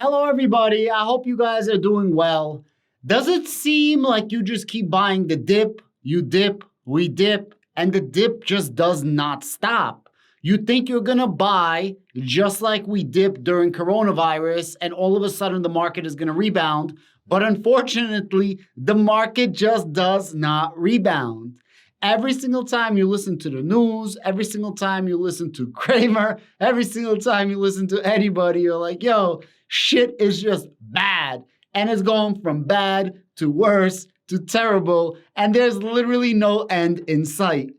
Hello, everybody. I hope you guys are doing well. Does it seem like you just keep buying the dip? You dip, we dip, and the dip just does not stop. You think you're going to buy just like we dipped during coronavirus, and all of a sudden the market is going to rebound. But unfortunately, the market just does not rebound. Every single time you listen to the news, every single time you listen to Kramer, every single time you listen to anybody, you're like, yo, shit is just bad. And it's going from bad to worse to terrible. And there's literally no end in sight.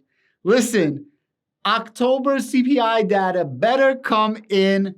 Listen, October CPI data better come in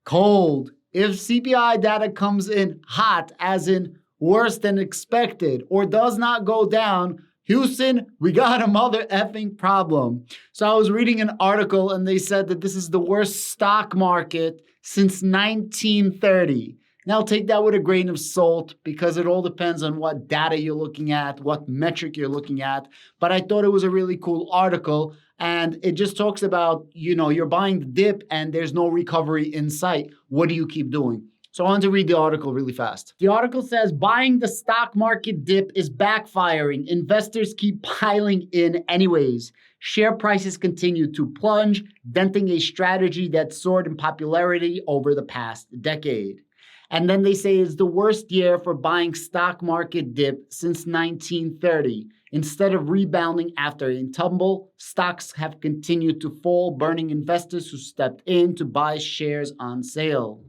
cold. If CPI data comes in hot, as in worse than expected, or does not go down, Houston, we got a mother effing problem. So I was reading an article and they said that this is the worst stock market since 1930. Now take that with a grain of salt because it all depends on what data you're looking at, what metric you're looking at. But I thought it was a really cool article and it just talks about, you're buying the dip and there's no recovery in sight. What do you keep doing? So I want to read the article really fast. The article says, buying the stock market dip is backfiring. Investors keep piling in anyways. Share prices continue to plunge, denting a strategy that soared in popularity over the past decade. And then they say it's the worst year for buying stock market dip since 1930. Instead of rebounding after a tumble, stocks have continued to fall, burning investors who stepped in to buy shares on sale.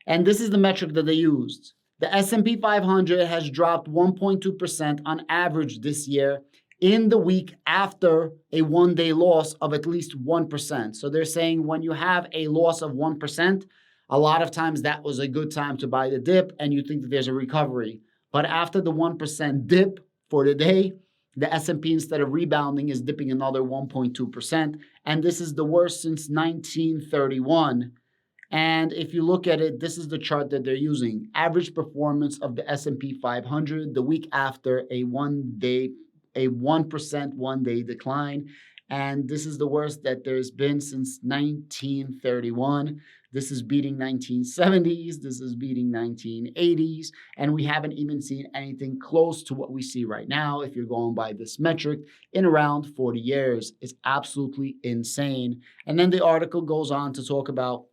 And this is the metric that they used. The S&P 500 has dropped 1.2% on average this year in the week after a one-day loss of at least 1%. So they're saying when you have a loss of 1%, a lot of times that was a good time to buy the dip and you think that there's a recovery. But after the 1% dip for the day, the S&P, instead of rebounding, is dipping another 1.2%. And this is the worst since 1931. And if you look at it, this is the chart that they're using. Average performance of the S&P 500 the week after a 1% one-day decline. And this is the worst that there's been since 1931. This is beating 1970s. This is beating 1980s. And we haven't even seen anything close to what we see right now, if you're going by this metric, in around 40 years. It's absolutely insane. And then the article goes on to talk about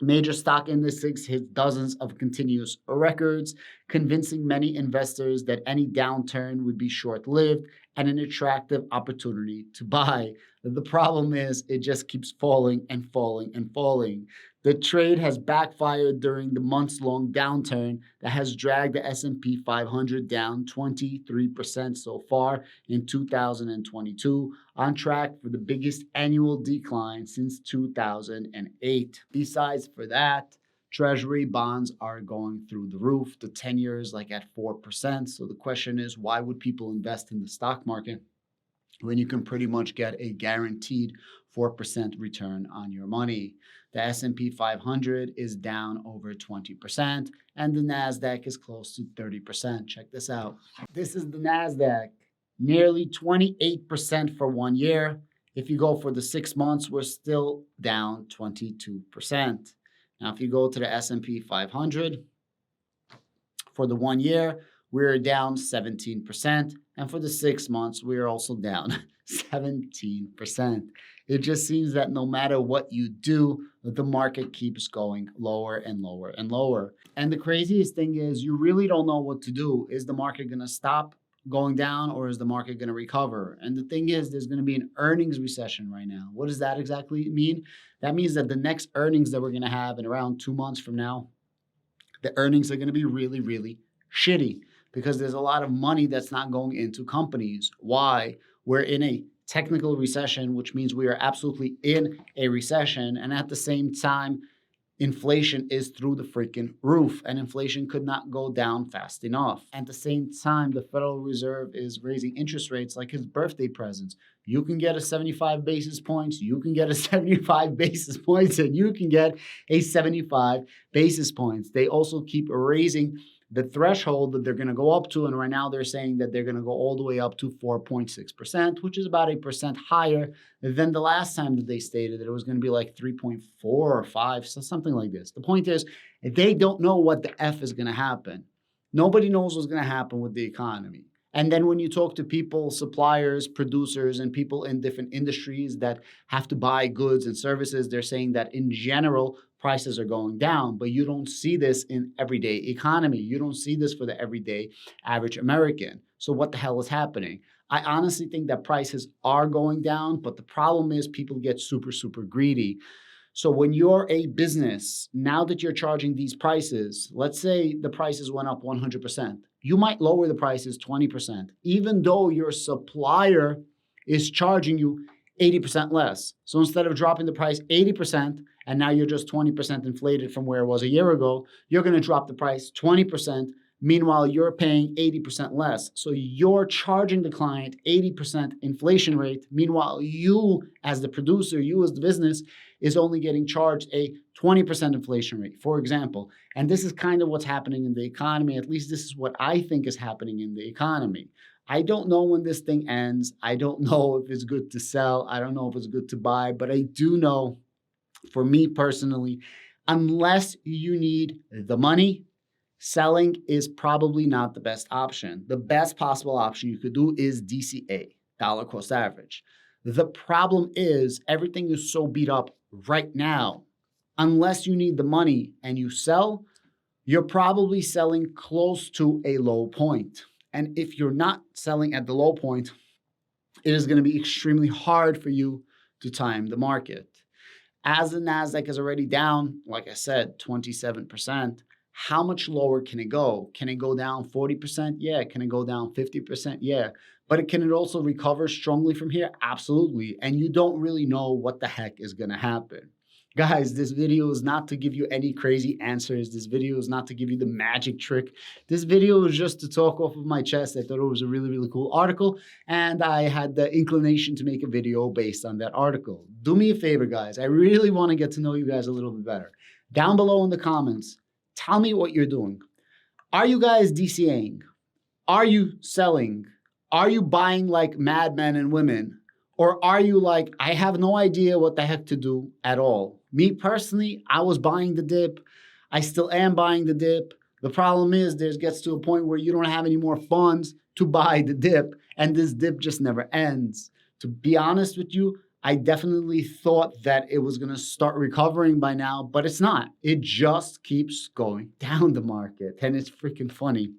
major stock indices hit dozens of continuous records, convincing many investors that any downturn would be short-lived and an attractive opportunity to buy. The problem is it just keeps falling and falling and falling. The trade has backfired during the months-long downturn that has dragged the S&P 500 down 23% so far in 2022, on track for the biggest annual decline since 2008. Besides for that, Treasury bonds are going through the roof. The 10 years like at 4%. So the question is, why would people invest in the stock market when you can pretty much get a guaranteed 4% return on your money? The S&P 500 is down over 20%, and the NASDAQ is close to 30%. Check this out. This is the NASDAQ, nearly 28% for 1 year. If you go for the 6 months, we're still down 22%. Now, if you go to the S&P 500, for the 1 year, we're down 17%. And for the 6 months, we're also down 17%. It just seems that no matter what you do, the market keeps going lower and lower and lower. And the craziest thing is you really don't know what to do. Is the market going to stop going down or is the market going to recover? And the thing is, there's going to be an earnings recession right now. What does that exactly mean? That means that the next earnings that we're going to have in around 2 months from now, the earnings are going to be really, really shitty because there's a lot of money that's not going into companies. Why? We're in a technical recession, which means we are absolutely in a recession. And at the same time, inflation is through the freaking roof, and inflation could not go down fast enough. At the same time, the Federal Reserve is raising interest rates like his birthday presents. You can get a 75 basis points, you can get a 75 basis points, and you can get a 75 basis points. They also keep raising the threshold that they're going to go up to. And right now they're saying that they're going to go all the way up to 4.6%, which is about 8% higher than the last time that they stated that it was going to be like 3.4 or 5, so something like this. The point is, they don't know what the F is going to happen. Nobody knows what's going to happen with the economy. And then when you talk to people, suppliers, producers, and people in different industries that have to buy goods and services, they're saying that in general, prices are going down. But you don't see this in everyday economy. You don't see this for the everyday average American. So what the hell is happening? I honestly think that prices are going down, but the problem is people get super, super greedy. So when you're a business, now that you're charging these prices, let's say the prices went up 100%. You might lower the prices 20%, even though your supplier is charging you 80% less. So instead of dropping the price 80%, and now you're just 20% inflated from where it was a year ago, you're going to drop the price 20%. Meanwhile, you're paying 80% less. So you're charging the client 80% inflation rate. Meanwhile, you as the producer, you as the business, is only getting charged a 20% inflation rate, for example. And this is kind of what's happening in the economy. At least this is what I think is happening in the economy. I don't know when this thing ends. I don't know if it's good to sell. I don't know if it's good to buy. But I do know, for me personally, unless you need the money, selling is probably not the best option. The best possible option you could do is DCA, dollar cost average. The problem is everything is so beat up right now. Unless you need the money and you sell, you're probably selling close to a low point. And if you're not selling at the low point, it is going to be extremely hard for you to time the market. As the NASDAQ is already down, like I said, 27%, how much lower can it go? Can it go down 40%? Yeah. Can it go down 50%? Yeah. But can it also recover strongly from here? Absolutely. And you don't really know what the heck is going to happen. Guys, this video is not to give you any crazy answers. This video is not to give you the magic trick. This video is just to talk off of my chest. I thought it was a really, really cool article, and I had the inclination to make a video based on that article. Do me a favor, guys. I really want to get to know you guys a little bit better. Down below in the comments, tell me what you're doing. Are you guys DCAing? Are you selling? Are you buying like madmen and women? Or are you like, I have no idea what the heck to do at all? Me personally, I was buying the dip. I still am buying the dip. The problem is there gets to a point where you don't have any more funds to buy the dip, and this dip just never ends. To be honest with you, I definitely thought that it was going to start recovering by now, but it's not. It just keeps going down the market, and it's freaking funny.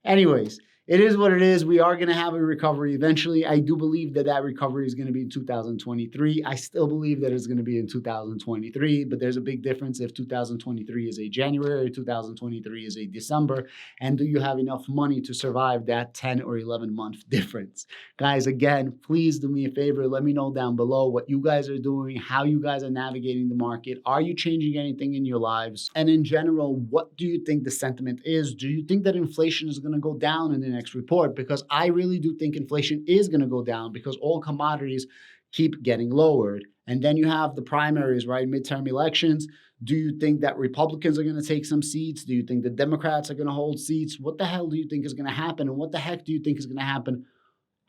Anyways, it is what it is. We are going to have a recovery eventually. I do believe that that recovery is going to be in 2023. I still believe that it's going to be in 2023, but there's a big difference if 2023 is a January or 2023 is a December. And do you have enough money to survive that 10 or 11 month difference? Guys, again, please do me a favor. Let me know down below what you guys are doing, how you guys are navigating the market. Are you changing anything in your lives? And in general, what do you think the sentiment is? Do you think that inflation is going to go down in the next report? Because I really do think inflation is going to go down because all commodities keep getting lowered. And then you have the primaries, right? Midterm elections. Do you think that Republicans are going to take some seats? Do you think the Democrats are going to hold seats? What the hell do you think is going to happen? And what the heck do you think is going to happen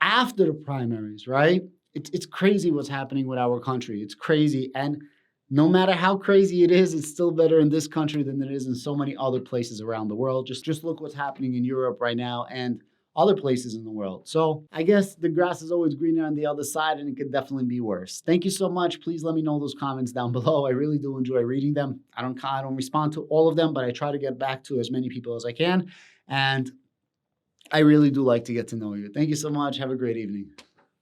after the primaries, right? It's crazy what's happening with our country. It's crazy. And no matter how crazy it is, it's still better in this country than it is in so many other places around the world. Just look what's happening in Europe right now and other places in the world. So I guess the grass is always greener on the other side, and it could definitely be worse. Thank you so much. Please let me know those comments down below. I really do enjoy reading them. I don't respond to all of them, but I try to get back to as many people as I can. And I really do like to get to know you. Thank you so much. Have a great evening.